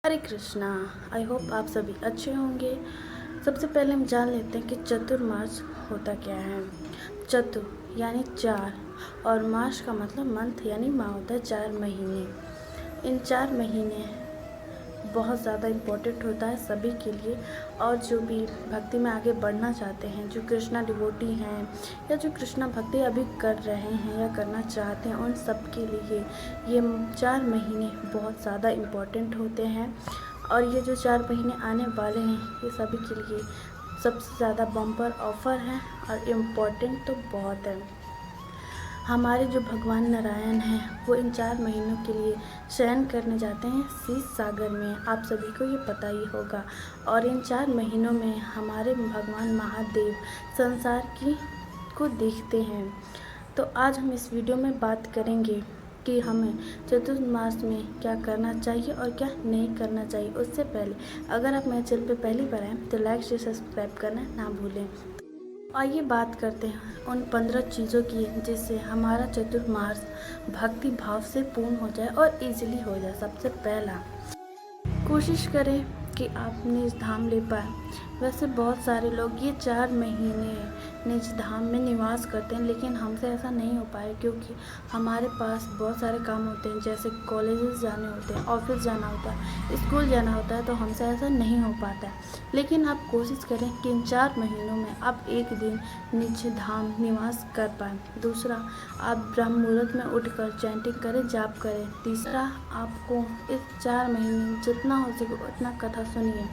Hare Krishna. I hope आप सभी अच्छे होंगे। सबसे पहले हम जान लेते हैं कि चतुर्मास होता क्या है। चतुर यानी चार और मास का मतलब मंथ यानी माह होता है 4 महीने। इन 4 महीने बहुत ज़्यादा इम्पोर्टेंट होता है सभी के लिए, और जो भी भक्ति में आगे बढ़ना चाहते हैं, जो कृष्णा डिवोटी हैं या जो कृष्णा भक्ति अभी कर रहे हैं या करना चाहते हैं, उन सब के लिए ये 4 महीने बहुत ज़्यादा इम्पोर्टेंट होते हैं। और ये जो 4 महीने आने वाले हैं ये सभी के लिए सबसे ज़्यादा बम्पर ऑफ़र है और इम्पोर्टेंट तो बहुत है। हमारे जो भगवान नारायण हैं वो इन 4 महीनों के लिए शयन करने जाते हैं शीश सागर में, आप सभी को ये पता ही होगा। और इन 4 महीनों में हमारे भगवान महादेव संसार को देखते हैं। तो आज हम इस वीडियो में बात करेंगे कि हमें चतुर्मास में क्या करना चाहिए और क्या नहीं करना चाहिए। उससे पहले अगर आप मेरे चैनल पर पहली बार आएँ तो लाइक शेयर सब्सक्राइब करना ना भूलें। आइए बात करते हैं उन 15 चीज़ों की जिससे हमारा चतुर्मास भक्ति भाव से पूर्ण हो जाए और इजीली हो जाए। सबसे पहला, कोशिश करें कि आप निज धाम ले पाए। वैसे बहुत सारे लोग ये 4 महीने निज धाम में निवास करते हैं, लेकिन हमसे ऐसा नहीं हो पाए क्योंकि हमारे पास बहुत सारे काम होते हैं, जैसे कॉलेजेस जाने होते हैं, ऑफिस जाना होता है, स्कूल जाना होता है, तो हमसे ऐसा नहीं हो पाता है। लेकिन आप कोशिश करें कि इन 4 महीनों में आप एक दिन निज धाम निवास कर पाएँ। दूसरा, आप ब्रह्म मुहूर्त में उठकर चैंटिंग करें, जाप करें। तीसरा, आपको इस 4 महीने जितना हो सके उतना कथा सुनिए।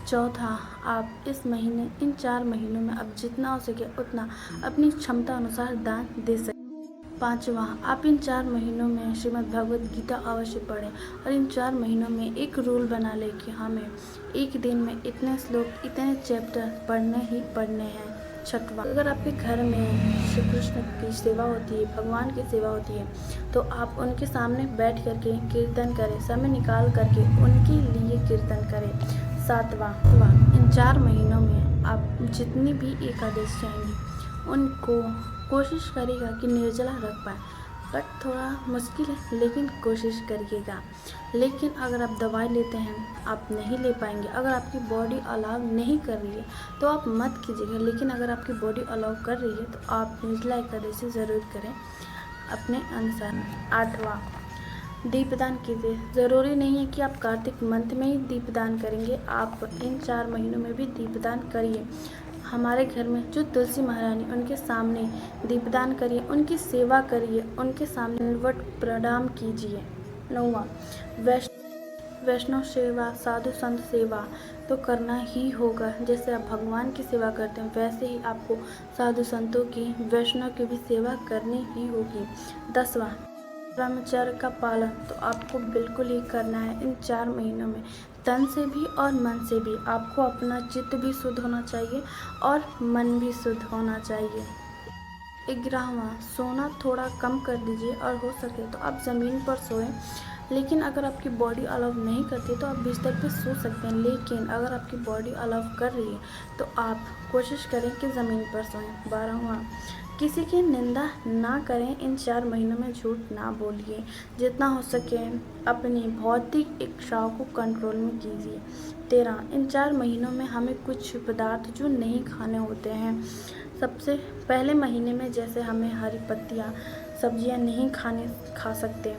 चौथा, आप इन 4 महीनों में आप जितना हो सके उतना अपनी क्षमता अनुसार दान दे सकते। पाँचवा, आप इन 4 महीनों में श्रीमद् भगवद गीता अवश्य पढ़ें और इन 4 महीनों में एक रूल बना लें कि हमें एक दिन में इतने श्लोक, इतने चैप्टर पढ़ने ही पढ़ने हैं। छठवां, अगर आपके घर में श्री कृष्ण की सेवा होती है, भगवान की सेवा होती है, तो आप उनके सामने बैठ करके कीर्तन करें, समय निकाल करके उनके लिए कीर्तन करें। सातवां, इन 4 महीनों में आप जितनी भी एकादशी आएंगी उनको कोशिश करिएगा कि निर्जला रख पाएँ। बट थोड़ा मुश्किल है, लेकिन कोशिश करिएगा। लेकिन अगर आप दवाई लेते हैं, आप नहीं ले पाएंगे, अगर आपकी बॉडी अलाउ नहीं कर रही है तो आप मत कीजिएगा। लेकिन अगर आपकी बॉडी अलाउ कर रही है तो आप निर्जला एकादशी ज़रूर करें अपने अनुसार। आठवां, दीपदान कीजिए। ज़रूरी नहीं है कि आप कार्तिक मंथ में ही दीपदान करेंगे, आप इन 4 महीनों में भी दीपदान करिए। हमारे घर में जो तुलसी महारानी, उनके सामने दीपदान करिए, उनकी सेवा करिए, उनके सामने वट प्रणाम कीजिए। 9वां, वैष्णव सेवा, साधु संत सेवा तो करना ही होगा। जैसे आप भगवान की सेवा करते हैं वैसे ही आपको साधु संतों की, वैष्णव की भी सेवा करनी ही होगी। 10वां, ब्रह्मचर्य का पालन तो आपको बिल्कुल ही करना है इन 4 महीनों में, तन से भी और मन से भी। आपको अपना चित्त भी शुद्ध होना चाहिए और मन भी शुद्ध होना चाहिए। 11वां, सोना थोड़ा कम कर दीजिए और हो सके तो आप ज़मीन पर सोएं। लेकिन अगर आपकी बॉडी अलाउ नहीं करती तो आप बिस्तर पे सो सकते हैं, लेकिन अगर आपकी बॉडी अलाउ कर रही है तो आप कोशिश करें कि ज़मीन पर सोएं। 12वां, किसी की निंदा ना करें। इन 4 महीनों में झूठ ना बोलिए। जितना हो सके अपनी भौतिक इच्छाओं को कंट्रोल में कीजिए। 13, इन 4 महीनों में हमें कुछ पदार्थ जो नहीं खाने होते हैं। सबसे पहले महीने में जैसे हमें हरी पत्तियाँ, सब्जियाँ नहीं खा सकते,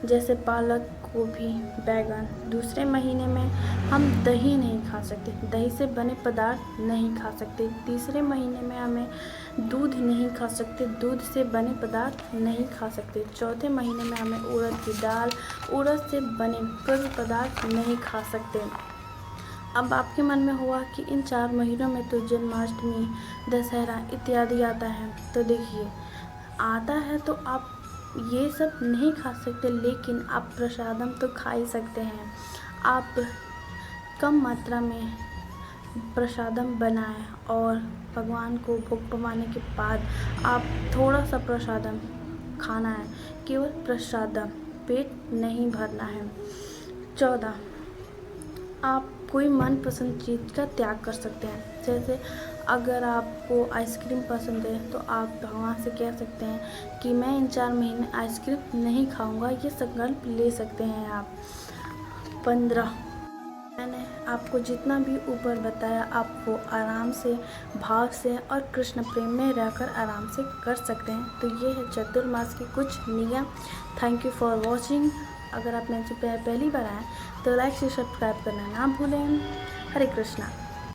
जैसे पालक, गोभी, बैगन। दूसरे महीने में हम दही नहीं खा सकते, दही से बने पदार्थ नहीं खा सकते। तीसरे महीने में हमें दूध नहीं खा सकते, दूध से बने पदार्थ नहीं खा सकते। चौथे महीने में हमें उड़द की दाल, उड़द से बने कोई पदार्थ नहीं खा सकते। अब आपके मन में हुआ कि इन 4 महीनों में तो जन्माष्टमी, दशहरा इत्यादि आता है, तो देखिए आता है तो आप ये सब नहीं खा सकते, लेकिन आप प्रसादम तो खा ही सकते हैं। आप कम मात्रा में प्रसादम बनाएं और भगवान को भोग पवाने के बाद आप थोड़ा सा प्रसादम खाना है, केवल प्रसादम, पेट नहीं भरना है। 14, आप कोई मनपसंद चीज़ का त्याग कर सकते हैं। जैसे अगर आपको आइसक्रीम पसंद है तो आप भगवान से कह सकते हैं कि मैं इन 4 महीने आइसक्रीम नहीं खाऊंगा, ये संकल्प ले सकते हैं आप। 15, आपको जितना भी ऊपर बताया आप वो आराम से, भाव से और कृष्ण प्रेम में रहकर आराम से कर सकते हैं। तो ये है चातुर्मास की कुछ नियम। Thank you for watching. अगर आप मेरे से पहली बार आए तो लाइक से सब्सक्राइब करना ना भूलें। हरे कृष्णा।